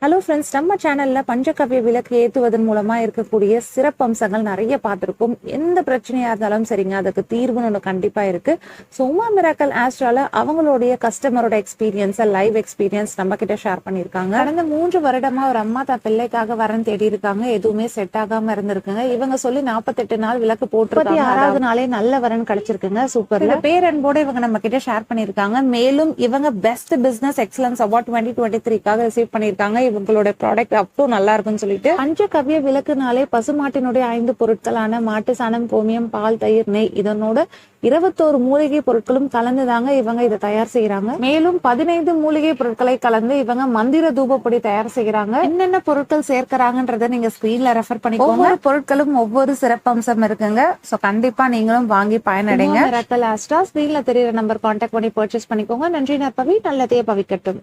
Hello friends, நம்ம சேனல்ல பஞ்சகவ்ய விளக்கு ஏத்துவதன் மூலமா இருக்கக்கூடிய சிறப்பம்சங்கள் நிறைய பார்த்திருக்கோம். எந்த பிரச்சனையா இருந்தாலும் சரிங்க, அதுக்கு தீர்வுன்னு ஒன்று கண்டிப்பா இருக்கு. ஸோ உமா மிராக்கல் ஆஸ்ட்ரால அவங்களுடைய கஸ்டமரோட எக்ஸ்பீரியன்ஸ், லைவ் எக்ஸ்பீரியன்ஸ் நம்ம கிட்ட ஷேர் பண்ணியிருக்காங்க. கடந்த 3 வருடமா ஒரு அம்மா தான் பிள்ளைக்காக வரன் தேடி இருக்காங்க. எதுவுமே செட் ஆகாம இருந்திருக்குங்க. இவங்க சொல்லி 48 நாள் விளக்கு போட்டு 6வது நாளே நல்ல வரன் கிடைச்சிருக்குங்க. சூப்பர். பேரன்போட இவங்க நம்ம கிட்ட ஷேர் பண்ணியிருக்காங்க. மேலும் இவங்க பெஸ்ட் பிசினஸ் எக்ஸலன்ஸ் அவார்ட் 2023க்காக ரிசீவ் பண்ணியிருக்காங்க. இவங்களோட ப்ராடக்ட் அப்டும் நல்லா இருக்குன்னு சொல்லிட்டு பஞ்சகவ்ய விளக்குனாலே பசுமாட்டினுடைய 5 பொருட்களான மாட்டு சாணம், கோமியம், பால், தயிர், நெய் இதனோட 21 மூலிகை பொருட்களும் கலந்துதாங்க இவங்க இதை தயார் செய்யறாங்க. மேலும் 15 மூலிகை பொருட்களை கலந்து இவங்க மந்திர தூபப்பொடி தயார் செய்யறாங்க. என்னென்ன பொருட்கள் சேர்க்கிறாங்கன்றத நீங்க ஸ்கிரீன்ல ரெஃபர் பண்ணிக்கோங்க. ஒவ்வொரு பொருட்களும் ஒவ்வொரு சிறப்பம்சம் இருக்குங்க. சோ கண்டிப்பா நீங்களும் வாங்கி பயனடைங்க. மிராக்கல் ஆஸ்ட்ரா ஸ்கிரீன்ல தெரியுற நம்பர் கான்டாக்ட் பண்ணி பர்ச்சேஸ் பண்ணிக்கோங்க. நன்றி நற்பவி, நல்லதையே பவிக்கட்டும்.